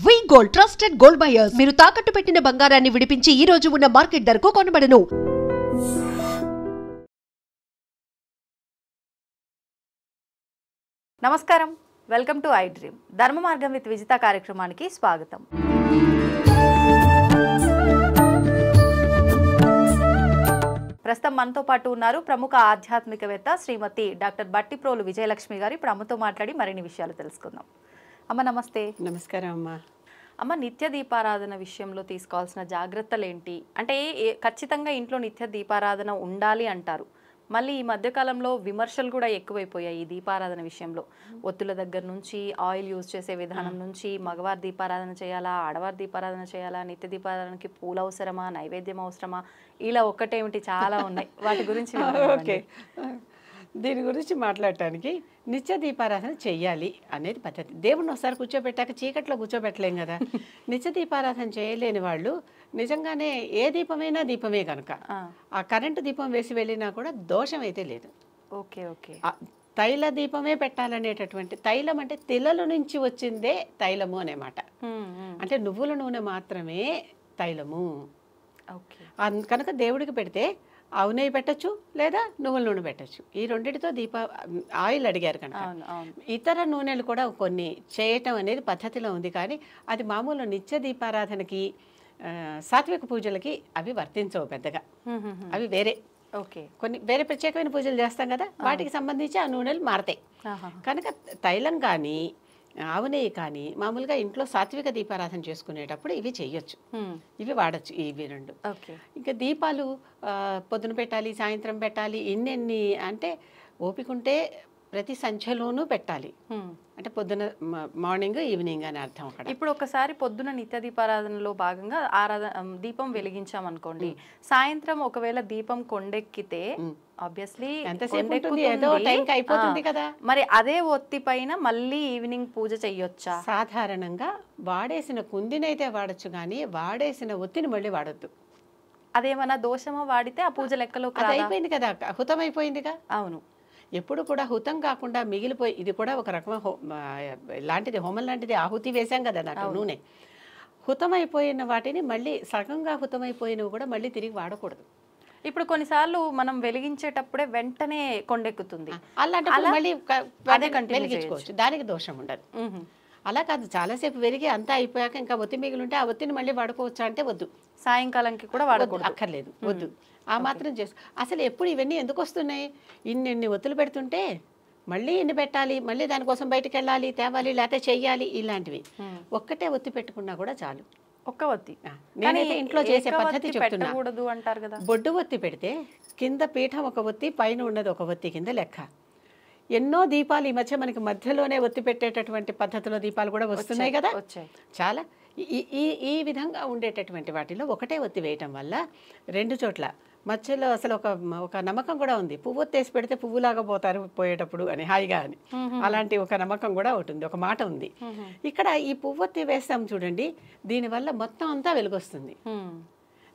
వి gold trusted gold buyers మీరు తాకట్టు పెట్టిన బంగారాన్ని విడిపించి ఈ రోజు ఉన్న మార్కెట్ ధరకు కొనబడను. నమస్కారం, వెల్కమ్ టు ఐ డ్రీమ్. ధర్మ మార్గం విత్ విజిత కార్యక్రమానికి స్వాగతం. ప్రస్తుతం మనతో పాటు ఉన్నారు ప్రముఖ ఆధ్యాత్మికవేత్త శ్రీమతి డాక్టర్ బట్టిప్రోలు విజయలక్ష్మి గారు. ఇప్పుడు అమ్మతో మాట్లాడి మరిన్ని విషయాలు తెలుసుకుందాం. అమ్మ నమస్తే. నమస్కారం అమ్మ. అమ్మ, నిత్య దీపారాధన విషయంలో తీసుకోవాల్సిన జాగ్రత్తలు ఏంటి? అంటే ఖచ్చితంగా ఇంట్లో నిత్య దీపారాధన ఉండాలి అంటారు. మళ్ళీ ఈ మధ్యకాలంలో విమర్శలు కూడా ఎక్కువైపోయాయి ఈ దీపారాధన విషయంలో. ఒత్తుల దగ్గర నుంచి, ఆయిల్ యూజ్ చేసే విధానం నుంచి, మగవారి దీపారాధన చేయాలా, ఆడవారి దీపారాధన చేయాలా, నిత్య దీపారాధనకి పూలు అవసరమా, నైవేద్యం అవసరమా, ఇలా ఒక్కటేమిటి చాలా ఉన్నాయి. వాటి గురించి ఓకే, దీని గురించి మాట్లాడటానికి నిత్య దీపారాధన చెయ్యాలి అనేది పద్ధతి. దేవుణ్ణి ఒకసారి కూర్చోబెట్టాక చీకట్లో కూర్చోబెట్టలేం కదా. నిత్య దీపారాధన చేయలేని వాళ్ళు నిజంగానే ఏ దీపమైనా దీపమే కనుక ఆ కరెంటు దీపం వేసి వెళ్ళినా కూడా దోషం అయితే లేదు. Okay okay. తైల దీపమే పెట్టాలనేటటువంటి, తైలం అంటే తిలల నుంచి వచ్చిందే తైలము అనే మాట. అంటే నువ్వుల నూనె మాత్రమే తైలము. కనుక దేవుడికి పెడితే ఆవు నెయ్యి పెట్టచ్చు, లేదా నువ్వుల నూనె పెట్టచ్చు. ఈ రెండిటితో ఆయిల్ అడిగారు కనుక. ఇతర నూనెలు కూడా కొన్ని చేయటం అనేది పద్ధతిలో ఉంది, కానీ అది మామూలు నిత్య దీపారాధనకి, సాత్విక పూజలకి అవి వర్తించవు పెద్దగా. అవి వేరే. ఓకే, కొన్ని వేరే ప్రత్యేకమైన పూజలు చేస్తాం కదా, వాటికి సంబంధించి ఆ నూనెలు మారతాయి. కనుక తైలం కానీ ఆవు నెయ్యి కానీ మామూలుగా ఇంట్లో సాత్విక దీపారాధన చేసుకునేటప్పుడు ఇవి చెయ్యొచ్చు, ఇవి వాడచ్చు, ఇవి రెండు. ఇంకా దీపాలు పొద్దున పెట్టాలి, సాయంత్రం పెట్టాలి, ఇన్నెన్ని అంటే ఓపిక ఉంటే ప్రతి సంధ్యలోనూ పెట్టాలి. అంటే పొద్దున, మార్నింగ్, ఈవినింగ్ అని అర్థం అక్కడ. ఇప్పుడు ఒకసారి పొద్దున నిత్య దీపారాధనలో భాగంగా దీపం వెలిగించామనుకోండి, సాయంత్రం ఒకవేళ దీపం కొండెక్కితే ఆబ్వియస్లీ అయిపోతుంది కదా. మరి అదే ఒత్తి పైన మళ్ళీ ఈవినింగ్ పూజ చెయ్యొచ్చా? సాధారణంగా వాడేసిన కుందినైతే వాడచ్చు, కానీ వాడేసిన ఒత్తిని మళ్ళీ వాడొద్దు. అదేమన్నా దోషమా? వాడితే ఆ పూజ లెక్కలో అయిపోయింది కదా, హుతం అయిపోయిందిగా. అవును. ఎప్పుడు కూడా హుతం కాకుండా మిగిలిపోయి, ఇది కూడా ఒక రకమైన లాంటిది, హోమం లాంటిది. ఆహుతి వేసాం కదా నాకు నూనె. హుతమైపోయిన వాటిని మళ్ళీ సగంగా హుతమైపోయినవి కూడా మళ్ళీ తిరిగి వాడకూడదు. ఇప్పుడు కొన్నిసార్లు మనం వెలిగించేటప్పుడే వెంటనే కొండెక్కుతుంది, అలాంటి మళ్ళీ వెలిగించుకోవచ్చు, దానికి దోషం ఉండదు. అలా కాదు, చాలాసేపు వెలిగి అంతా అయిపోయాక ఇంకా ఒత్తి మిగిలి ఉంటే ఆ ఒత్తిని మళ్ళీ వాడుకోవచ్చా అంటే వద్దు. సాయంకాలంకి కూడా వాడకూడదు, అక్కర్లేదు, వద్దు. ఆ మాత్రం చేసు. అసలు ఎప్పుడు ఇవన్నీ ఎందుకు వస్తున్నాయి? ఇన్ని ఒత్తులు పెడుతుంటే మళ్ళీ ఇన్ని పెట్టాలి, మళ్ళీ దానికోసం బయటకు వెళ్ళాలి, తేవాలి, లేకపోతే చెయ్యాలి, ఇలాంటివి. ఒక్కటే ఒత్తి పెట్టుకున్నా కూడా చాలు. ఒక్క ఒత్తి. నేనైతే ఇంట్లో చేసే పద్ధతి చెప్తున్నా. అంటారు కదా, బొడ్డు ఒత్తి పెడితే కింద పీఠం ఒక ఒత్తి, పైన ఉన్నది ఒక ఒత్తి కింద లెక్క. ఎన్నో దీపాలు ఈ మధ్య మనకి మధ్యలోనే ఒత్తి పెట్టేటటువంటి పద్ధతిలో దీపాలు కూడా వస్తున్నాయి కదా, చాలా. ఈ విధంగా ఉండేటటువంటి వాటిలో ఒకటే ఒత్తి వేయటం వల్ల రెండు చోట్ల మధ్యలో అసలు ఒక నమ్మకం కూడా ఉంది. పువ్వు ఒత్తేసి పెడితే పువ్వులాగా పోతారు పోయేటప్పుడు అని, హాయిగా అని. అలాంటి ఒక నమ్మకం కూడా ఉంటుంది, ఒక మాట ఉంది. ఇక్కడ ఈ పువ్వొత్తి వేస్తాం చూడండి, దీనివల్ల మొత్తం అంతా వెలుగొస్తుంది.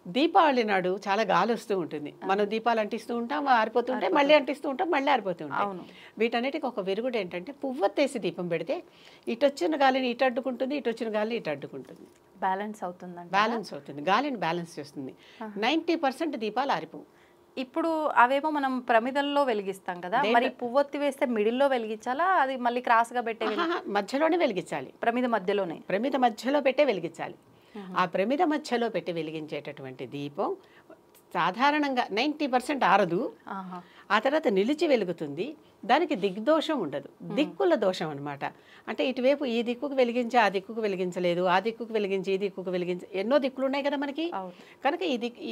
దీపావళి నాడు చాలా గాలి వస్తూ ఉంటుంది, మనం దీపాలు అంటిస్తూ ఉంటాం, ఆరిపోతుంటే మళ్ళీ అంటిస్తూ ఉంటాం, మళ్ళీ ఆరిపోతూ ఉంటాం. వీటన్నిటికి ఒక వెరుగుడు ఏంటంటే, పువ్వొత్తేసి దీపం పెడితే ఇటు వచ్చిన గాలిని ఇటు అడ్డుకుంటుంది, ఇటు వచ్చిన గాలిని ఇటు అడ్డుకుంటుంది. బ్యాలెన్స్ అవుతుంది, బ్యాలెన్స్ అవుతుంది, గాలిని బ్యాలెన్స్ చేస్తుంది. 90% దీపాలు ఆరిపోవు. ఇప్పుడు అవేమో మనం ప్రమిదల్లో వెలిగిస్తాం కదా, మరి పువ్వొత్తి వేస్తే మిడిల్లో వెలిగించాలా, అది మళ్ళీ క్రాస్ గా పెట్టే? మధ్యలోనే వెలిగించాలి, ప్రమిద మధ్యలోనే. ప్రమిద మధ్యలో పెట్టే వెలిగించాలి. ఆ ప్రమిద మధ్యలో పెట్టి వెలిగించేటటువంటి దీపం సాధారణంగా 90% ఆరదు, ఆ తర్వాత నిలిచి వెలుగుతుంది. దానికి దిగ్దోషం ఉండదు, దిక్కుల దోషం అనమాట. అంటే ఇటువైపు ఈ దిక్కుకు వెలిగించి ఆ దిక్కుకు వెలిగించలేదు, ఆ దిక్కుకు వెలిగించి ఈ దిక్కుకు వెలిగించి, ఎన్నో దిక్కులు ఉన్నాయి కదా మనకి. కనుక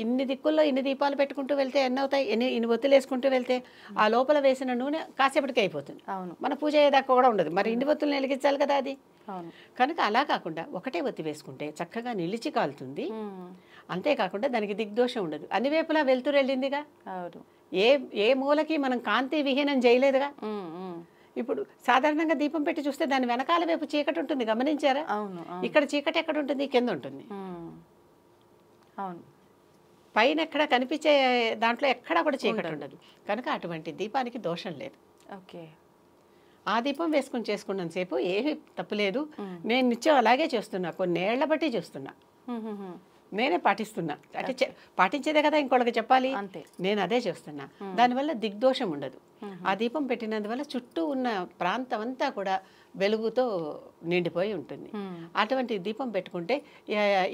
ఇన్ని దిక్కుల్లో ఇన్ని దీపాలు పెట్టుకుంటూ వెళ్తే ఎన్ని అవుతాయి, ఇన్ని ఒత్తులు వేసుకుంటూ వెళ్తే ఆ లోపల వేసిన నూనె కాసేపటికి అయిపోతుంది, మన పూజ అయ్యేదాకా కూడా ఉండదు. మరి ఇన్ని ఒత్తులు వెలిగించాలి కదా అది. కనుక అలా కాకుండా ఒకటే ఒత్తి వేసుకుంటే చక్కగా నిలిచి కాలుతుంది. అంతేకాకుండా దానికి దిగ్దోషం ఉండదు, అన్ని వైపులా వెళ్తూరు వెళ్ళిందిగా. ఏ మూలకి మనం కాంతి విహీనం చేయలేదుగా. ఇప్పుడు సాధారణంగా దీపం పెట్టి చూస్తే దాని వెనకాల వైపు చీకటి ఉంటుంది, గమనించారా? ఇక్కడ చీకటి ఎక్కడ ఉంటుంది? కింద ఉంటుంది. పైన ఎక్కడ కనిపించే దాంట్లో ఎక్కడా కూడా చీకటి ఉండదు. కనుక అటువంటి దీపానికి దోషం లేదు. ఓకే. ఆ దీపం వేసుకుని చేసుకున్నంత సేపు ఏమీ తప్పులేదు. నేను నిత్యం అలాగే చేస్తున్నా, కొన్నేళ్ల బట్టి చేస్తున్నా, నేనే పాటిస్తున్నా. అంటే పాటించేదే కదా ఇంకోళ్ళకి చెప్పాలి, అంతే. నేను అదే చేస్తున్నా. దానివల్ల దిగ్దోషం ఉండదు. ఆ దీపం పెట్టినందువల్ల చుట్టూ ఉన్న ప్రాంతం అంతా కూడా వెలుగుతో నిండిపోయి ఉంటుంది. అటువంటి దీపం పెట్టుకుంటే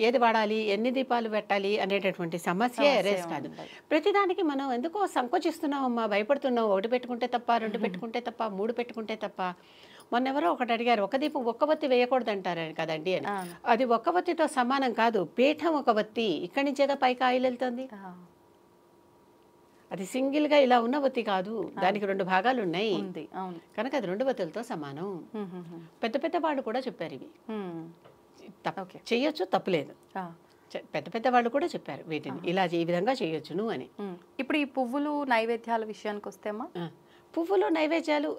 ఏది వాడాలి, ఎన్ని దీపాలు పెట్టాలి అనేటటువంటి సమస్య ఎరేస్ కాదు. ప్రతిదానికి మనం ఎందుకో సంకోచిస్తున్నామమ్మా, భయపడుతున్నాం. ఒకటి పెట్టుకుంటే తప్ప, రెండు పెట్టుకుంటే తప్ప, మూడు పెట్టుకుంటే తప్ప. మొన్నెవరో ఒకటి అడిగారు, ఒక దీపం ఒక్క బత్తి వేయకూడదు అంటారు కదండి అని. అది ఒక్క బత్తితో సమానం కాదు. పీఠం ఒక బత్తి, ఇక్కడి నుంచేగా పైకి ఆయిల్ వెళ్తుంది. అది సింగిల్గా ఇలా ఉన్న బత్తి కాదు, దానికి 2 భాగాలు ఉన్నాయి కనుక అది 2 బత్తులతో సమానం. పెద్ద పెద్ద వాళ్ళు కూడా చెప్పారు ఇవి. చెయ్యొచ్చు, తప్పులేదు. పెద్ద పెద్ద వాళ్ళు కూడా చెప్పారు వీటిని ఇలా ఈ విధంగా చేయొచ్చును అని. ఇప్పుడు ఈ పువ్వులు నైవేద్యాల విషయానికి వస్తేమా, పువ్వులు నైవేద్యాలు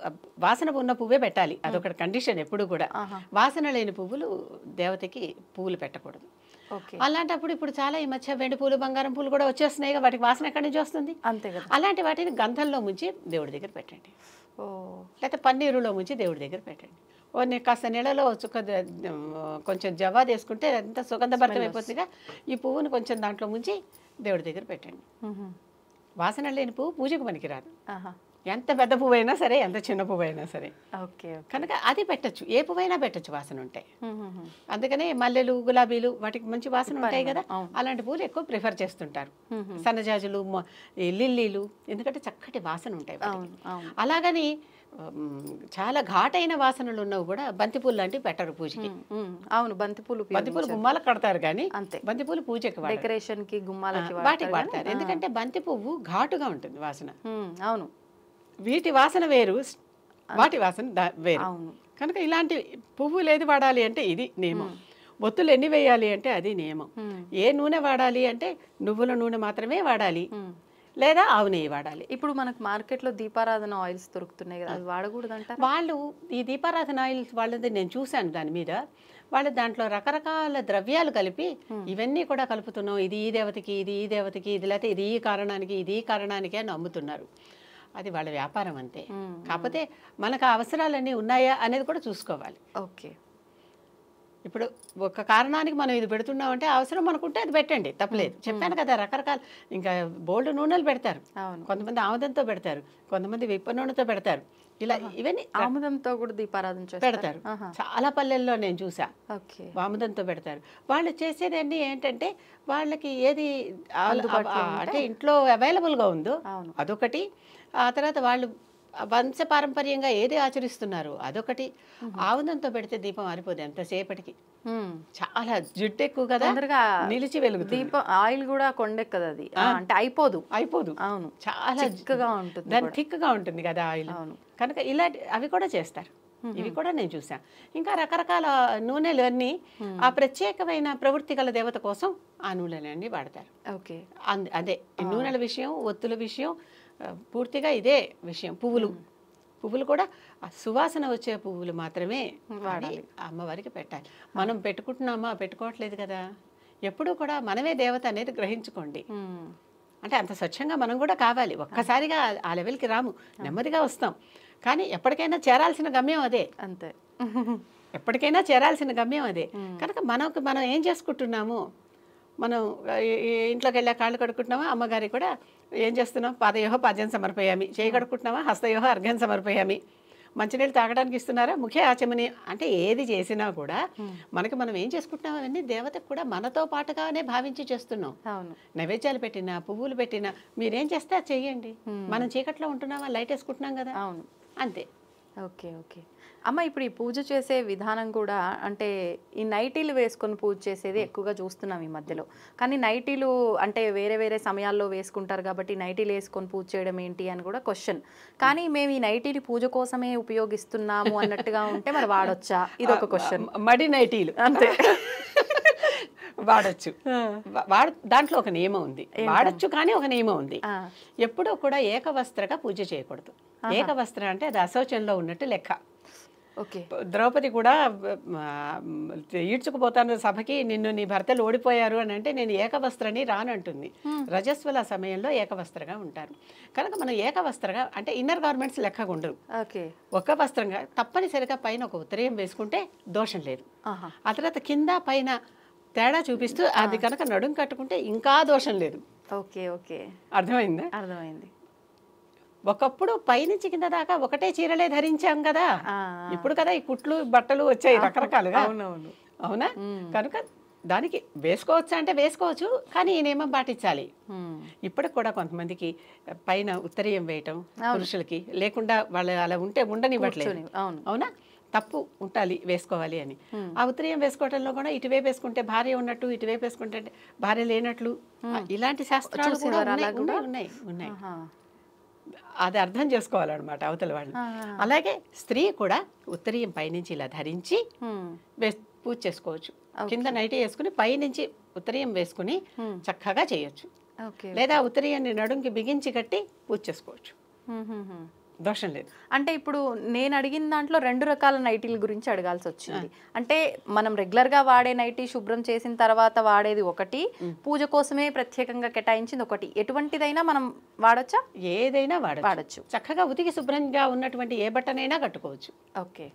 వాసన ఉన్న పువ్వే పెట్టాలి, అదొక కండిషన్ ఎప్పుడు కూడా. వాసన లేని పువ్వులు దేవతకి పువ్వులు పెట్టకూడదు. అలాంటప్పుడు ఇప్పుడు చాలా ఈ మధ్య వెండి పూలు, బంగారం పూలు కూడా వచ్చేస్తున్నాయి, వాటికి వాసన ఎక్కడి నుంచి వస్తుంది? అంతే కదా. అలాంటి వాటిని గంధంలో ముంచి దేవుడి దగ్గర పెట్టండి, లేకపోతే పన్నీరులో ముంచి దేవుడి దగ్గర పెట్టండి. కాస్త నీళ్ళలో కొంచెం జవా వేసుకుంటే ఎంత సుగంధభరితం అయిపోతుందిగా. ఈ పువ్వును కొంచెం దాంట్లో ముంచి దేవుడి దగ్గర పెట్టండి. వాసన లేని పువ్వు పూజకు పనికిరాదు. ఎంత పెద్ద పువ్వు అయినా సరే, ఎంత చిన్న పువ్వు అయినా సరే. కనుక అది పెట్టచ్చు, ఏ పువ్వైనా పెట్టచ్చు వాసన ఉంటాయి. అందుకనే మల్లెలు, గులాబీలు వాటికి మంచి వాసన ఉంటాయి కదా, అలాంటి పువ్వులు ఎక్కువ ప్రిఫర్ చేస్తుంటారు. సన్నజాజులు, లిల్లీలు, ఎందుకంటే చక్కటి వాసన ఉంటాయి. అలాగని చాలా ఘాటైన వాసనలు ఉన్నవి కూడా బంతిపూలు లాంటివి పెట్టరు పూజకి. అవును, బంతిపూలు గుమ్మాలకు కడతారు కానీ బంతిపూలు పూజకి డెకరేషన్ కి గుమ్మాలకి వాటికి వాడతారు. ఎందుకంటే బంతి పువ్వు ఘాటుగా ఉంటుంది వాసన. అవును, వీటి వాసన వేరు, వాటి వాసన వేరు. కనుక ఇలాంటి పువ్వులు ఏది వాడాలి అంటే ఇది నియమం. ఒత్తులు ఎన్ని వేయాలి అంటే అది నియమం. ఏ నూనె వాడాలి అంటే నువ్వుల నూనె మాత్రమే వాడాలి, లేదా ఆవు నెయ్యి వాడాలి. ఇప్పుడు మనకు మార్కెట్లో దీపారాధన ఆయిల్స్ దొరుకుతున్నాయి కదా, అది వాడకూడదు అంట. వాళ్ళు ఈ దీపారాధన ఆయిల్స్ వాళ్ళది నేను చూశాను, దాని మీద వాళ్ళు దాంట్లో రకరకాల ద్రవ్యాలు కలిపి ఇవన్నీ కూడా కలుపుతున్నాం, ఇది ఈ దేవతకి, ఇది ఈ దేవతకి, ఇది లేకపోతే ఇది ఈ కారణానికి, ఇది ఈ కారణానికి అని అమ్ముతున్నారు. అది వాళ్ళ వ్యాపారం అంతే. కాకపోతే మనకు అవసరాలన్నీ ఉన్నాయా అనేది కూడా చూసుకోవాలి. ఓకే, ఇప్పుడు ఒక కారణానికి మనం ఇది పెడుతున్నామంటే అవసరం అనుకుంటే అది పెట్టండి, తప్పలేదు. చెప్పాను కదా, రకరకాల ఇంకా బోల్డ్ నూనెలు పెడతారు. కొంతమంది ఆముదంతో పెడతారు, కొంతమంది విప్ప నూనెతో పెడతారు. ఇలా ఇవన్నీ ఆముదంతో కూడా దీపారాధన పెడతారు. చాలా పల్లెల్లో నేను చూసా, ఆముదంతో పెడతారు. వాళ్ళు చేసేదన్నీ ఏంటంటే వాళ్ళకి ఏది అంటే ఇంట్లో అవైలబుల్గా ఉందో అదొకటి, ఆ తర్వాత వాళ్ళు వంశపారంపర్యంగా ఏది ఆచరిస్తున్నారు అదొకటి. ఆముదంతో పెడితే దీపం ఆరిపోదు ఎంతసేపటికి, చాలా జిడ్డు ఎక్కువ కదా, నిలిచి వెలుగుతుంది. దీపం ఆయిల్ కూడా కొండెక్కదు, అది అంటే అయిపోదు. అవును, చాలా థిక్గా ఉంటుంది, దాని థిక్గా ఉంటుంది కదా ఆయిల్. కనుక ఇలాంటి అవి కూడా చేస్తారు, ఇవి కూడా నేను చూసాను. ఇంకా రకరకాల నూనెలు అన్నీ ఆ ప్రత్యేకమైన ప్రవృత్తి గల దేవత కోసం ఆ నూనెలన్నీ వాడతారు. ఓకే, అదే ఈ నూనెల విషయం, ఒత్తుల విషయం పూర్తిగా ఇదే విషయం. పువ్వులు కూడా సువాసన వచ్చే పువ్వులు మాత్రమే వాడాలి, అమ్మవారికి పెట్టాలి. మనం పెట్టుకుంటున్నామా, పెట్టుకోవట్లేదు కదా. ఎప్పుడూ కూడా మనమే దేవత అనేది గ్రహించుకోండి. అంటే అంత స్వచ్ఛంగా మనం కూడా కావాలి. ఒక్కసారిగా ఆ లెవెల్కి రాము, నెమ్మదిగా వస్తాం. కానీ ఎప్పటికైనా చేరాల్సిన గమ్యం అదే. అంతే, ఎప్పటికైనా చేరాల్సిన గమ్యం అదే. కనుక మనం ఏం చేసుకుంటున్నాము, మనం ఇంట్లోకి వెళ్ళా కాళ్ళు కడుక్కుంటున్నామా, అమ్మగారి కూడా ఏం చేస్తున్నాం, పాదయోహ పాద్యం సమర్పయామి, చేయి కడుక్కుంటున్నామా, హస్తయోహ అర్ఘ్యం సమర్పయామి, మంచినీళ్ళు తాగడానికి ఇస్తున్నారా, ముఖ్య ఆచమని. అంటే ఏది చేసినా కూడా మనం ఏం చేసుకుంటున్నాం అవన్నీ దేవతకు కూడా మనతో పాటుగానే భావించి చేస్తున్నాం. నైవేద్యాలు పెట్టినా, పువ్వులు పెట్టినా మీరేం చేస్తే అది చెయ్యండి. మనం చీకట్లో ఉంటున్నామా, లైట్ వేసుకుంటున్నాం కదా, అంతే. ఓకే ఓకే అమ్మ, ఇప్పుడు ఈ పూజ చేసే విధానం కూడా అంటే ఈ నైటీలు వేసుకొని పూజ చేసేది ఎక్కువగా చూస్తున్నాం ఈ మధ్యలో. కానీ నైటీలు అంటే వేరే వేరే సమయాల్లో వేసుకుంటారు కాబట్టి నైటీలు వేసుకొని పూజ చేయడం ఏంటి అని కూడా క్వశ్చన్. కానీ మేము ఈ నైటీలు పూజ కోసమే ఉపయోగిస్తున్నాము అన్నట్టుగా ఉంటే మరి వాడొచ్చా, ఇది ఒక క్వశ్చన్. మడి నైటీలు అంతే వాడచ్చు, దాంట్లో ఒక నియమం ఉంది. వాడచ్చు కానీ ఒక నియమం ఉంది. ఎప్పుడూ కూడా ఏకవస్త్రగా పూజ చేయకూడదు. ఏకవస్త్ర అంటే అది అశౌచంలో ఉన్నట్టు లెక్క. ఓకే. ద్రౌపది కూడా ఈడ్చుకుపోతాను సభకి, నిన్ను నీ భర్తలు ఓడిపోయారు అని అంటే నేను ఏకవస్త్రని రానంటుంది. రజస్వల సమయంలో ఏకవస్త్రగా ఉంటారు కనుక మనం ఏకవస్త్రగా అంటే ఇన్నర్ గార్మెంట్స్ లెక్కగా ఉండరు. ఓకే. ఒక వస్త్రంగా తప్పనిసరిగా పైన ఒక ఉత్తరీయం వేసుకుంటే దోషం లేదు. ఆ తర్వాత కింద పైన తేడా చూపిస్తూ అది కనుక నడుం కట్టుకుంటే ఇంకా దోషం లేదు. ఓకే. ఓకే. అర్థమైందా? అర్థమైంది. ఒకప్పుడు పైనుంచి కింద దాకా ఒకటే చీరలే ధరించాం కదా, ఇప్పుడు కదా ఈ కుట్లు బట్టలు వచ్చాయి రకరకాలుగా. అవునవును. అవునా? కనుక దానికి వేసుకోవచ్చు అంటే వేసుకోవచ్చు, కానీ ఈ నియమం పాటించాలి. ఇప్పటికి కూడా కొంతమందికి పైన ఉత్తరీయం వేయటం పురుషులకి లేకుండా వాళ్ళు అలా ఉంటే ఉండనివ్వట్లేదు. అవునా? తప్పు ఉండాలి, వేసుకోవాలి అని. ఆ ఉత్తరీయం వేసుకోవటంలో కూడా ఇటువైపు వేసుకుంటే భార్య ఉన్నట్టు, ఇటువైపు వేసుకుంటే భార్య లేనట్లు, ఇలాంటి శాస్త్రాలు కూడా ఉన్నాయి. అది అర్థం చేసుకోవాలన్నమాట అవతల వాళ్ళు. అలాగే స్త్రీ కూడా ఉత్తరీయం పైనుంచి ఇలా ధరించి పూజ చేసుకోవచ్చు. కింద నైటీ వేసుకుని పైనుంచి ఉత్తరీయం వేసుకుని చక్కగా చేయొచ్చు. లేదా ఉత్తరీయాన్ని నడుంకి బిగించి కట్టి పూజ చేసుకోవచ్చు, దోషం లేదు. అంటే ఇప్పుడు నేను అడిగిన దాంట్లో 2 రకాల నైటీల గురించి అడగాల్సి వచ్చింది. అంటే మనం రెగ్యులర్గా వాడే నైటీ శుభ్రం చేసిన తర్వాత వాడేది ఒకటి, పూజ కోసమే ప్రత్యేకంగా కేటాయించింది ఒకటి. ఎటువంటిదైనా మనం వాడచ్చా? ఏదైనా వాడచ్చు. చక్కగా ఉతికి శుభ్రంగా ఉన్నటువంటి ఏ బట్టనైనా కట్టుకోవచ్చు. ఓకే.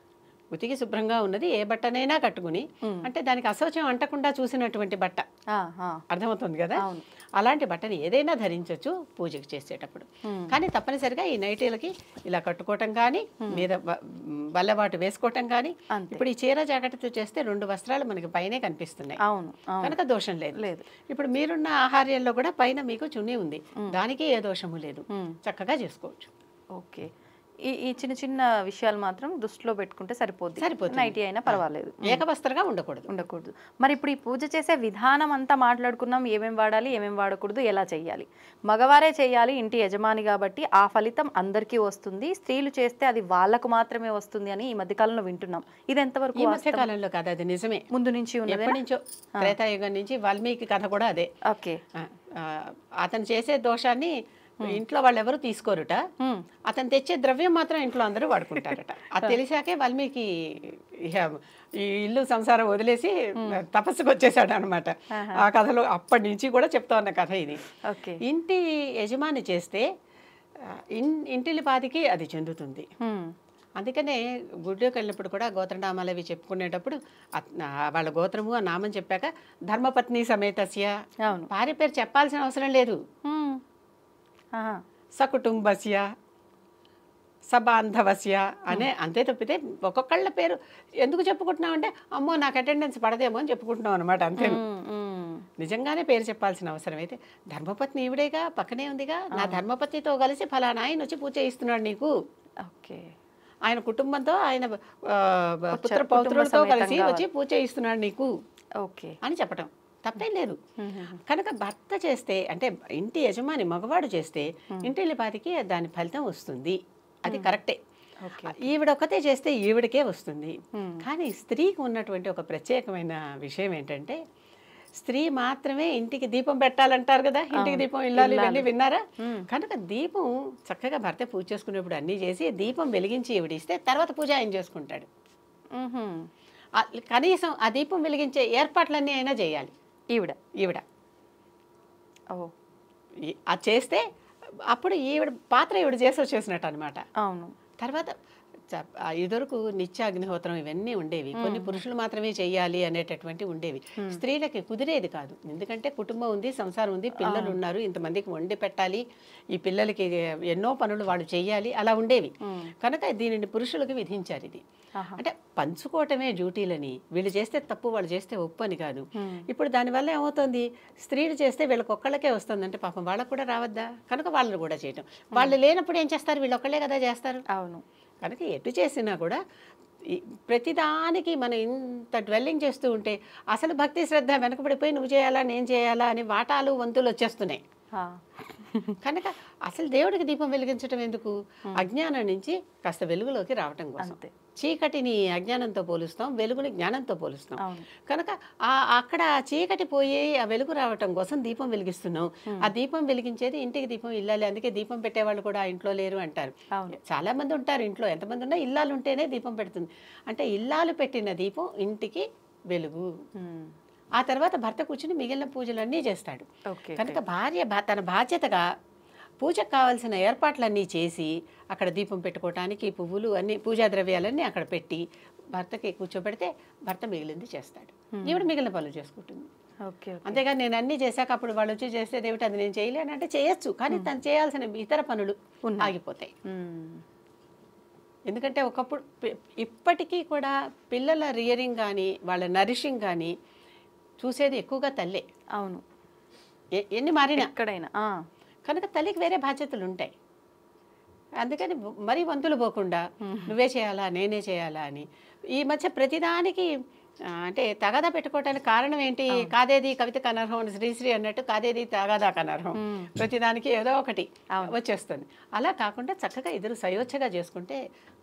ఉతికి శుభ్రంగా ఉన్నది ఏ బట్టనైనా కట్టుకుని, అంటే దానికి అశౌచం అంటకుండా చూసినటువంటి బట్ట, అర్థమవుతుంది కదా, అలాంటి బట్టని ఏదైనా ధరించవచ్చు పూజకు చేసేటప్పుడు. కానీ తప్పనిసరిగా ఈ నైటీలకి ఇలా కట్టుకోవటం కానీ, మీద బల్లవాటు వేసుకోవటం కానీ. ఇప్పుడు ఈ చీర జాకెట్తో చేస్తే 2 వస్త్రాలు మనకి పైనే కనిపిస్తున్నాయి, కనుక దోషం లేదు. ఇప్పుడు మీరున్న ఆహార్యంలో కూడా పైన మీకు చున్నీ ఉంది, దానికి ఏ దోషము లేదు, చక్కగా చేసుకోవచ్చు. ఓకే. ఈ చిన్న చిన్న విషయాలు మాత్రం దృష్టిలో పెట్టుకుంటే సరిపోద్ది. నైటీ అయినా పర్వాలేదు, ఏకవస్త్రగా ఉండకూడదు. మరి ఇప్పుడు ఈ పూజ చేసే విధానం అంతా మాట్లాడుకున్నాం, ఏమేం వాడాలి, ఏమేం వాడకూడదు, ఎలా చేయాలి. మగవారే చేయాలి, ఇంటి యజమాని కాబట్టి ఆ ఫలితం అందరికీ వస్తుంది. స్త్రీలు చేస్తే అది వాళ్ళకు మాత్రమే వస్తుంది అని ఈ మధ్యకాలంలో వింటున్నాం. ఇది ఎంతవరకు? ఈ మధ్యకాలంలో కాదు, అది నిజమే. ముందు నుంచి ఉన్నది, ఎప్పటి నుంచో, త్రేతాయుగం నుంచి. వాల్మీకి కథ కూడా అదే. ఓకే. అతను చేసే దోషాన్ని ఇంట్లో వాళ్ళు ఎవరు తీసుకోరుట, అతను తెచ్చే ద్రవ్యం మాత్రం ఇంట్లో అందరూ వాడుకుంటారట. అది తెలిసాకే వాల్మీకి ఈ ఇల్లు సంసారం వదిలేసి తపస్సుకు వచ్చేసాడు అనమాట. ఆ కథలో అప్పటి నుంచి కూడా చెప్తా ఉన్న కథ ఇది. ఇంటి యజమాని చేస్తే ఇంటిలిపాదికి అది చెందుతుంది. అందుకనే గుడిలోకి వెళ్ళినప్పుడు కూడా గోత్రనామాలు అవి చెప్పుకునేటప్పుడు వాళ్ళ గోత్రము ఆ నామం చెప్పాక ధర్మపత్ని సమేతస్య, భార్య పేరు చెప్పాల్సిన అవసరం లేదు, సకుటుంబస్య సబాంధవస్య అనే, అంతే తప్పితే ఒక్కొక్కళ్ళ పేరు ఎందుకు చెప్పుకుంటున్నాం అంటే అమ్మో నాకు అటెండెన్స్ పడదేమో అని చెప్పుకుంటున్నాం అనమాట, అంతే. నిజంగానే పేరు చెప్పాల్సిన అవసరం అయితే ధర్మపత్ని ఈవిడేగా, పక్కనే ఉందిగా, నా ధర్మపత్నితో కలిసి ఫలానా ఆయన వచ్చి పూజ చేయిస్తున్నాడు నీకు, ఓకే, ఆయన కుటుంబంతో ఆయన పుత్ర పౌత్రులతో కలిసి వచ్చి పూజ చేయిస్తున్నాడు నీకు, ఓకే అని చెప్పటం తప్పేం లేదు. కనుక భర్త చేస్తే అంటే ఇంటి యజమాని మగవాడు చేస్తే ఇంటిలిపాదికి దాని ఫలితం వస్తుంది, అది కరెక్టే. ఈవిడొక్కతే చేస్తే ఈవిడకే వస్తుంది. కానీ స్త్రీకి ఉన్నటువంటి ఒక ప్రత్యేకమైన విషయం ఏంటంటే, స్త్రీ మాత్రమే ఇంటికి దీపం పెట్టాలంటారు కదా, ఇంటికి దీపం ఇల్లాలి, ఇవన్నీ విన్నారా? కనుక దీపం చక్కగా భర్త పూజ చేసుకునేప్పుడు అన్నీ చేసి దీపం వెలిగించి ఈవిడిస్తే తర్వాత పూజ ఆయన చేసుకుంటాడు. కనీసం ఆ దీపం వెలిగించే ఏర్పాట్లన్నీ అయినా చేయాలి ఈవిడ. అది చేస్తే అప్పుడు ఈవిడ పాత్ర ఈవిడ చేసి వచ్చేసినట్టు అనమాట. అవును. తర్వాత ఇదివరకు నిత్య అగ్నిహోత్రం ఇవన్నీ ఉండేవి, కొన్ని పురుషులు మాత్రమే చెయ్యాలి అనేటటువంటి ఉండేవి. స్త్రీలకి కుదిరేది కాదు, ఎందుకంటే కుటుంబం ఉంది, సంసారం ఉంది, పిల్లలు ఉన్నారు, ఇంతమందికి వండి పెట్టాలి, ఈ పిల్లలకి ఎన్నో పనులు వాళ్ళు చెయ్యాలి, అలా ఉండేవి. కనుక దీనిని పురుషులకు విధించారు. ఇది అంటే పంచుకోవటమే డ్యూటీలని, వీళ్ళు చేస్తే తప్పు వాళ్ళు చేస్తే ఒప్పు అని కాదు. ఇప్పుడు దానివల్ల ఏమవుతుంది, స్త్రీలు చేస్తే వీళ్ళకి ఒక్కళ్ళకే వస్తుంది అంటే పాపం వాళ్ళకు కూడా రావద్దా, కనుక వాళ్ళు కూడా చేయటం. వాళ్ళు లేనప్పుడు ఏం చేస్తారు, వీళ్ళు ఒక్కళ్ళే కదా చేస్తారు. అవును. కనుక ఎటు చేసినా కూడా ప్రతిదానికి మనం ఇంత డ్వెల్లింగ్ చేస్తూ ఉంటే అసలు భక్తి శ్రద్ధ వెనకబడిపోయి నువ్వు చేయాలా నేను చేయాలా అని వాటాలు వంతులు వచ్చేస్తున్నాయి. కనుక అసలు దేవుడికి దీపం వెలిగించడం ఎందుకు? అజ్ఞానం నుంచి కాస్త వెలుగులోకి రావటం కోసం. అంతే. చీకటిని అజ్ఞానంతో పోలుస్తాం, వెలుగుని జ్ఞానంతో పోలుస్తాం. అవును. కనుక అక్కడ చీకటి పోయి ఆ వెలుగు రావటం కోసం దీపం వెలిగిస్తున్నాం. ఆ దీపం వెలిగించేది ఇంటికి దీపం ఇల్లాలి. అందుకే దీపం పెట్టేవాళ్ళు కూడా ఆ ఇంట్లో లేరు అంటారు. అవును. చాలా మంది ఉంటారు ఇంట్లో, ఎంతమంది ఉన్నా ఇల్లాలు ఉంటేనే దీపం పెడుతుంది. అంటే ఇల్లాలు పెట్టిన దీపం ఇంటికి వెలుగు. ఆ తర్వాత భర్త కూర్చుని మిగిలిన పూజలన్నీ చేస్తాడు. ఓకే. కనుక భార్య తన బాధ్యతగా పూజకు కావాల్సిన ఏర్పాట్లన్నీ చేసి అక్కడ దీపం పెట్టుకోవటానికి పువ్వులు అన్ని పూజా ద్రవ్యాలన్నీ అక్కడ పెట్టి భర్తకి కూర్చోబెడితే భర్త మిగిలింది చేస్తాడు. ఈవిడ మిగిలిన పనులు చేసుకుంటుంది. ఓకే. అంతేగాని నేను అన్నీ చేశాక అప్పుడు వాళ్ళు వచ్చి చేస్తే ఏమిటి అది నేను చేయలేను అంటే చేయొచ్చు, కానీ తను చేయాల్సిన ఇతర పనులు ఆగిపోతాయి. ఎందుకంటే ఒకప్పుడు ఇప్పటికీ కూడా పిల్లల రియరింగ్ కానీ వాళ్ళ నరిషింగ్ కానీ చూసేది ఎక్కువగా తల్లే. అవును. ఎన్ని మారినా ఎక్కడైనా. కనుక తల్లికి వేరే బాధ్యతలు ఉంటాయి. అందుకని మరీ వంతులు పోకుండా నువ్వే చేయాలా నేనే చేయాలా అని ఈ మధ్య ప్రతిదానికి అంటే తగాదా పెట్టుకోవటానికి కారణం ఏంటి? కాదేది కవితకు అనర్హం అని శ్రీశ్రీ అన్నట్టు కాదేది తగాదాకు అనర్హం. ప్రతిదానికి ఏదో ఒకటి వచ్చేస్తుంది. అలా కాకుండా చక్కగా ఇద్దరు సయోధ్యగా చేసుకుంటే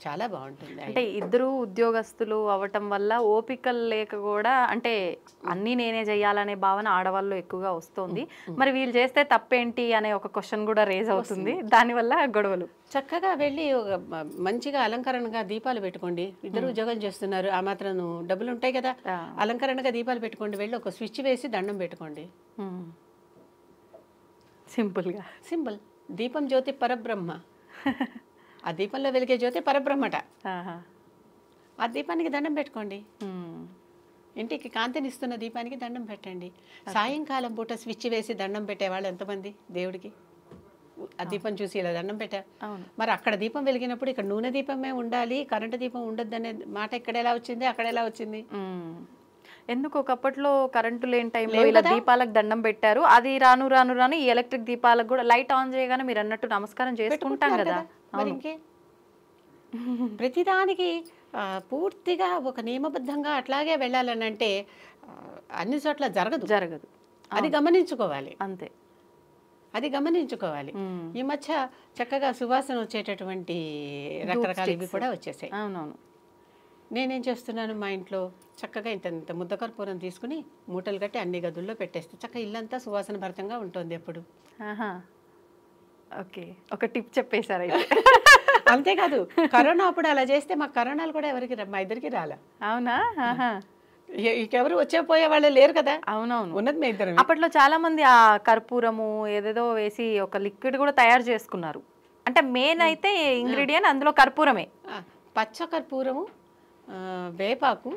చాలా బాగుంటుంది. అంటే ఇద్దరు ఉద్యోగస్తులు అవ్వటం వల్ల ఓపికలు లేక కూడా అంటే అన్నీ నేనే చేయాలనే భావన ఆడవాళ్ళు ఎక్కువగా వస్తుంది. మరి వీళ్ళు చేస్తే తప్పేంటి అనే ఒక క్వశ్చన్ కూడా రేజ్ అవుతుంది. దానివల్ల గొడవలు. చక్కగా వెళ్ళి మంచిగా అలంకరణగా దీపాలు పెట్టుకోండి. ఇద్దరు ఉద్యోగం చేస్తున్నారు, ఆ మాత్రం డబ్బులు ఉంటాయి కదా, అలంకరణగా దీపాలు పెట్టుకోండి. వెళ్ళి ఒక స్విచ్ వేసి దండం పెట్టుకోండి. సింపుల్గా. సింపుల్. దీపం జ్యోతి పరబ్రహ్మ. ఆ దీపంలో వెలిగే జ్యోతి పరబ్రహ్మట. ఆ దీపానికి దండం పెట్టుకోండి. ఇంటికి కాంతినిస్తున్న దీపానికి దండం పెట్టండి. సాయంకాలం పూట స్విచ్ వేసి దండం పెట్టేవాళ్ళు ఎంతమంది దేవుడికి? ఆ దీపం చూసి ఇలా దండం పెట్టా. మరి అక్కడ దీపం వెలిగినప్పుడు ఇక్కడ నూనె దీపమే ఉండాలి, కరెంటు దీపం ఉండొద్దు అనే మాట ఇక్కడ ఎలా వచ్చింది, అక్కడ ఎలా వచ్చింది? ఎందుకు ఒకప్పట్లో కరెంటు లేని టైంలో ఇలా దీపాలకు దండం పెట్టారు. అది రాను రాను రాను ఈ ఎలక్ట్రిక్ దీపాలకు కూడా లైట్ ఆన్ చేయగానే మీరు అన్నట్టు నమస్కారం చేసుకుంటాం కదా. మరి ఇంకే ప్రతిదానికి పూర్తిగా ఒక నియమబద్ధంగా అట్లాగే వెళ్ళాలని అంటే అన్ని చోట్ల జరగదు. అది గమనించుకోవాలి. అంతే, అది గమనించుకోవాలి. ఈ మధ్య చక్కగా సువాసన వచ్చేటటువంటి రకరకాల ఇవి కూడా వచ్చేసాయి. అవునవును. నేనేం చేస్తున్నాను, మా ఇంట్లో చక్కగా ఇంత ముద్దకర్పూరం తీసుకుని మూటలు కట్టి అన్ని గదుల్లో పెట్టేస్తే చక్కగా ఇల్లంతా సువాసన భరితంగా ఉంటుంది ఎప్పుడు. ఓకే, ఒక టిప్ చెప్పేశారు. అంతేకాదు, కరోనా అప్పుడు అలా చేస్తే మా కరోనాలు కూడా ఎవరికి మా ఇద్దరికి రాలే. అవునా? ఇంకెవరు వచ్చే పోయే వాళ్ళు లేరు కదా. అవునవును, ఉన్నది మీ ఇద్దరు. అప్పట్లో చాలా మంది ఆ కర్పూరము ఏదేదో వేసి ఒక లిక్విడ్ కూడా తయారు చేసుకున్నారు. అంటే మెయిన్ అయితే ఇంగ్రీడియంట్ అందులో కర్పూరమే. పచ్చ కర్పూరము, వేపాకు,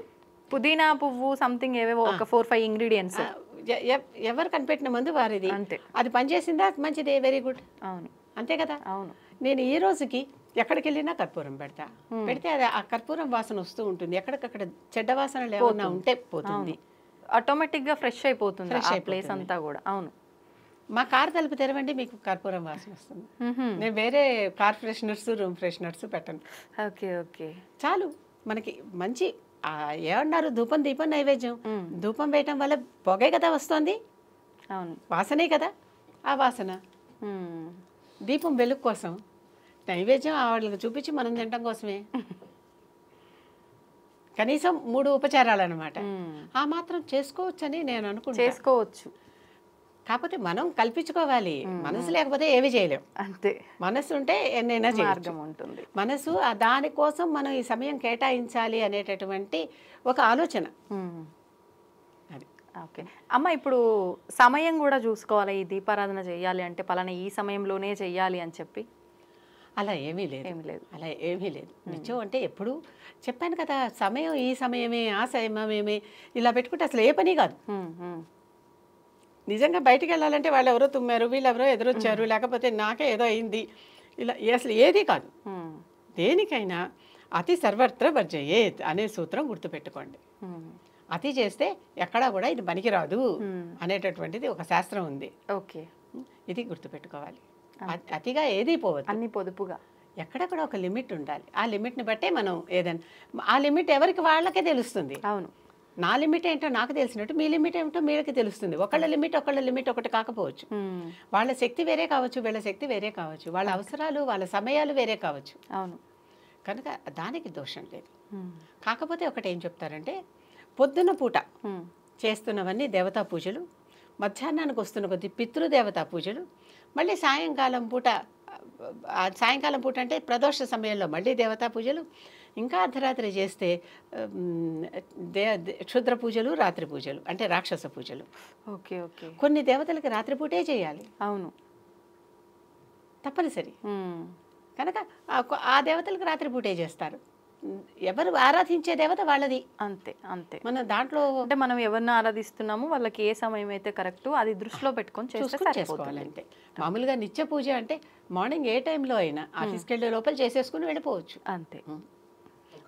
పుదీనా పువ్వు, సంథింగ్ ఏవేవో ఒక 4-5 ఇంగ్రీడియంట్స్. ఎవరు కనిపెట్టిన మందు వారిది. అంతే. అది పనిచేసిందా మంచిది, వెరీ గుడ్. అవును, అంతే కదా. అవును. నేను ఈ రోజుకి ఎక్కడికి వెళ్ళినా కర్పూరం పెడితే అది ఆ కర్పూరం వాసన వస్తూ ఉంటుంది. ఎక్కడికక్కడ చెడ్డ వాసనలు ఏమన్నా ఉంటే పోతుంది, ఆటోమేటిక్ గా ఫ్రెష్ అయిపోతుంది ఆ ప్లేస్ అంతా కూడా. అవును. మా కార్ తలుపు తెరవండి, మీకు కర్పూరం వాసన వస్తుంది. నేను వేరే కార్ ఫ్రెషనర్స్, రూమ్ ఫ్రెషనర్స్ పెట్టను. ఓకే ఓకే, చాలు. మనకి మంచి ఏమన్నారు, ధూపం దీపం నైవేద్యం. ధూపం వేయటం వల్ల పొగే కదా వస్తుంది, అవును, వాసనే కదా. ఆ వాసన దీపం వెలుగు కోసం, నైవేద్యం వాళ్ళకి చూపించి మనం తినటం కోసమే. కనీసం 3 ఉపచారాలు అనమాట. ఆ మాత్రం చేసుకోవచ్చని నేను అనుకుంటా. చేసుకోవచ్చు, కాకపోతే మనం కల్పించుకోవాలి. మనసు లేకపోతే ఏవి చేయలేం. అంతే. మనసు ఉంటే ఎన్నైనా మార్గం ఉంటుంది. మనసు దానికోసం మనం ఈ సమయం కేటాయించాలి అనేటటువంటి ఒక ఆలోచన. అది ఓకే అమ్మ, ఇప్పుడు సమయం కూడా చూసుకోవాలి. ఈ దీపారాధన చేయాలి అంటే పలానా ఈ సమయంలోనే చెయ్యాలి అని చెప్పి అలా ఏమీ లేదు. అలా ఏమీ లేదు. నిత్యం అంటే ఎప్పుడు చెప్పాను కదా, సమయం ఈ సమయమే, ఆ సమయమే ఇలా పెట్టుకుంటే అసలు ఏ పని కాదు. నిజంగా బయటికి వెళ్ళాలంటే వాళ్ళు ఎవరో తుమ్మారు, వీళ్ళెవరో ఎదురొచ్చారు, లేకపోతే నాకే ఏదో అయింది, ఇలా అసలు ఏది కాదు. దేనికైనా అతి సర్వత్ర వర్జయేత్ అనే సూత్రం గుర్తుపెట్టుకోండి. అతి చేస్తే ఎక్కడా కూడా ఇది పనికిరాదు అనేటటువంటిది ఒక శాస్త్రం ఉంది. ఓకే, ఇది గుర్తుపెట్టుకోవాలి. అతిగా ఏది పోవద్దు, అన్ని పొదుపుగా. ఎక్కడ కూడా ఒక లిమిట్ ఉండాలి. ఆ లిమిట్ని బట్టే మనం ఏదైనా, ఆ లిమిట్ ఎవరికి వాళ్ళకే తెలుస్తుంది. అవును, నా లిమిట్ ఏంటో నాకు తెలిసినట్టు మీ లిమిట్ ఏమిటో మీరికి తెలుస్తుంది. ఒకళ్ళ లిమిట్ ఒకటి కాకపోవచ్చు. వాళ్ళ శక్తి వేరే కావచ్చు, వీళ్ళ శక్తి వేరే కావచ్చు, వాళ్ళ అవసరాలు వాళ్ళ సమయాలు వేరే కావచ్చు. అవును, కనుక దానికి దోషం లేదు. కాకపోతే ఒకటి ఏం చెప్తారంటే, పొద్దున పూట చేస్తున్నవన్నీ దేవతా పూజలు, మధ్యాహ్నానికి వస్తున్న కొద్ది పితృదేవతా పూజలు, మళ్ళీ సాయంకాలం పూట అంటే ప్రదోష సమయంలో మళ్ళీ దేవతా పూజలు, ఇంకా అర్ధరాత్రి చేస్తే క్షుద్ర పూజలు, రాత్రి పూజలు అంటే రాక్షస పూజలు. Okay okay. కొన్ని దేవతలకి రాత్రిపూటే చేయాలి. అవును, తప్పనిసరి. కనుక ఆ దేవతలకు రాత్రిపూటే చేస్తారు. ఎవరు ఆరాధించే దేవత వాళ్ళది. అంతే అంతే. మన దాంట్లో అంటే మనం ఎవరిని ఆరాధిస్తున్నామో వాళ్ళకి ఏ సమయం అయితే కరెక్ట్ అది దృష్టిలో పెట్టుకొని చేసుకోవాలి అంతే. మామూలుగా నిత్య పూజ అంటే మార్నింగ్ ఏ టైంలో అయినా ఆఫీస్కి వెళ్ళే లోపల చేసేసుకుని వెళ్ళిపోవచ్చు అంతే.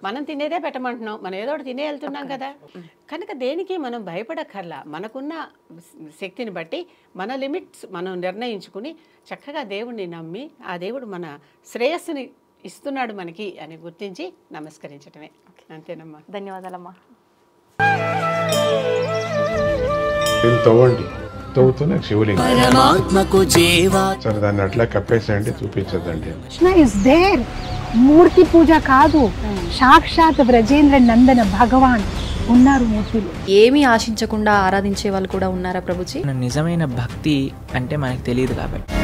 మనం తినేదే పెట్టమంటున్నాం, మనం ఏదో ఒకటి తినే వెళ్తున్నాం కదా. కనుక దేనికి మనం భయపడక్కర్లా. మనకున్న శక్తిని బట్టి మన లిమిట్స్ మనం నిర్ణయించుకుని చక్కగా దేవుణ్ణి నమ్మి ఆ దేవుడు మన శ్రేయస్సుని ఇస్తున్నాడు మనకి అని గుర్తించి నమస్కరించడమే. అంతేనమ్మా. ధన్యవాదాలమ్మా. తవ్వుతూనే శివలింగం సరే దాన్ని అట్లా కప్పేసేయండి, చూపించదండి. మూర్తి పూజ కాదు, సాక్షాత్ బ్రజేంద్ర నందన భగవాన్ ఉన్నారు మూర్తులు. ఏమీ ఆశించకుండా ఆరాధించే వాళ్ళు కూడా ఉన్నారా ప్రభుజీ? నిజమైన భక్తి అంటే మనకు తెలియదు కాబట్టి